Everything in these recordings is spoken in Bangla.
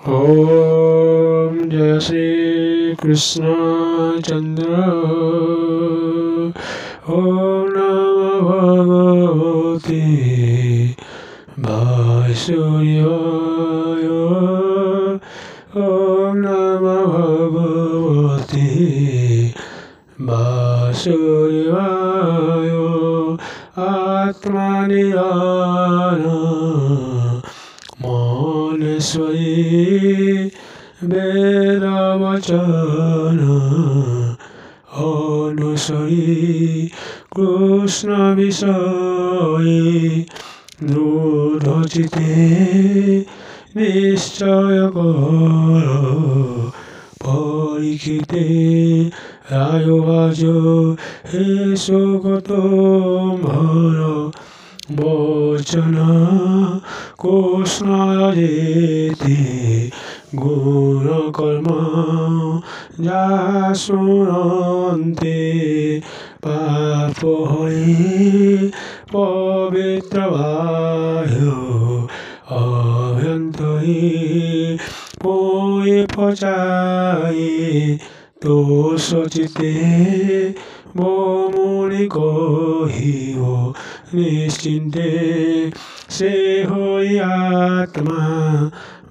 ओम जय श्री कृष्ण चंद्र। ओम नमः भगवते वासुदेवाय। ओम नमः भगवते वासुदेवाय। आत्मनिधान मौनेश्वरी वेदवचन अनुसरी कृष्ण विषये दृढचिते निश्चय कर परीक्षिते राजवाज हे सुगत भर वचन कृष्णयजेति गुणकर्म जा शुणन्ते पापहरि पवित्रवायो अभ्यन्तरे पोये पचाये दोषचिते वो मुनि कहिव निश्चिन्ते से हई आत्मा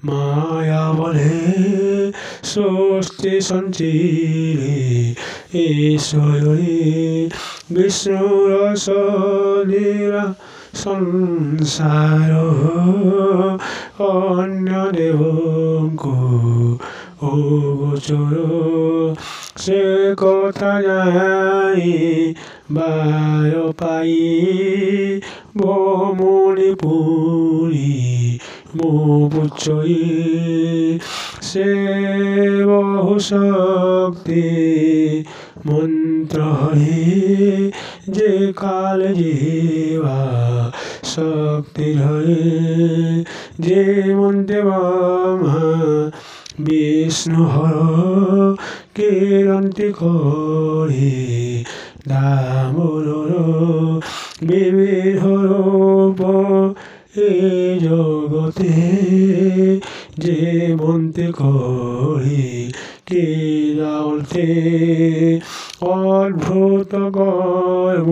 माया बले स्वस्ति संचिरे ईश्वरी विष्णुरसलीला संसार अन्य देवଙ୍କୁ गोचर से कथा जाई बार पाई वो मुनि पुरी मो पुच्छई से बहु शक्ति मंत्र हरे जे काल जीवा शक्ति हरे जे मंत्र ब्रह्मा विष्णु हर किरंती करी दामोदर विविध रूप ए जगते जे মন্ত্রে করি ক্রীড়ার্থে অদ্ভুত কর্ম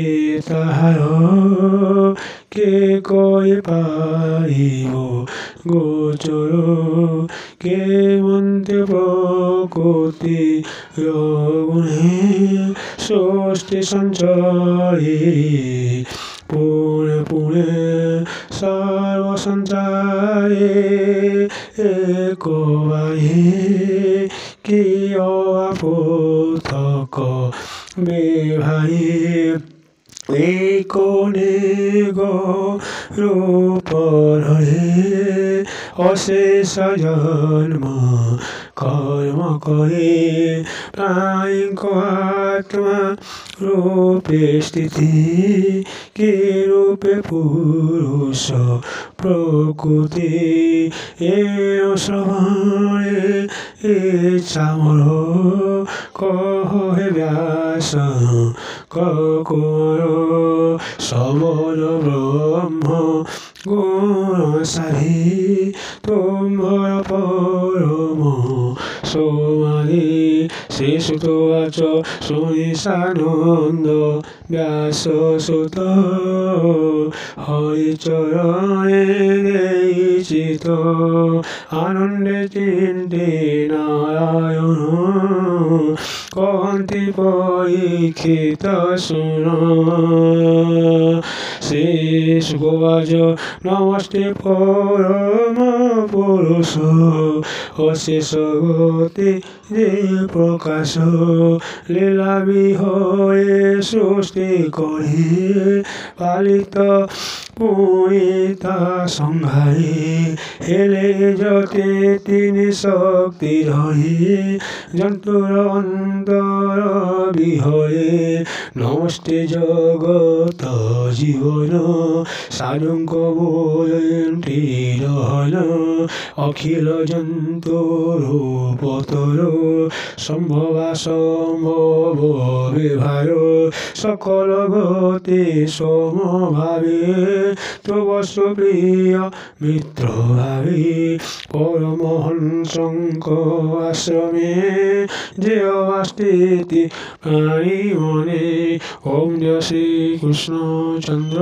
এ তাহার কে কয়ে পাইব গোচর কে মন্ত্রে প্রকৃতি গুণে ষষ্ঠী সঞ্চয়ে পুনে পুনে সর্বসঞ্চারে একবারে কি অপথক বেভায়ে এই কোনে গো রূপর অশেষ জন্ম কর্ম করে প্রায়িক আত্মা রূপে স্থিতি কি রূপে পুরুষ প্রকৃতি এ শ্রবণে এ চামর কহ হে ব্যাস ককুর সমর ব্রহ্ম গুণ সারি তোমার পরম সমাধি শিশুতোয়াচ শুনি সানন্দ ব্যাস সুত হরিচরণে চিত আনন্দে চিন্তে নারায়ণ কহন্তি পরীক্ষিত শুন শ্রী সুগবাজ নমস্তে পরম পুরুষ অশেষ গতি যে প্রকাশ লীলা বিহয়ে সৃষ্টি করে পালিত পুনিতা সংহারে হেলে যতে তিনি শক্তি ধরে যন্তুর অন্তর বিহরে নমস্তে জগত জীবন সাধুঙ্ক বলন্তি রহন অখিল জন্তুর পতর সম্ভবা সম্ভব বিভার সকল গতি সমভাবে তবস্ব প্রিয় মিত্র ভাবে পরমহংসঙ্ক আশ্রমে যে অবাস্থিতি প্রাণী মনে। ওম জয় শ্রী কৃষ্ণ চন্দ্র।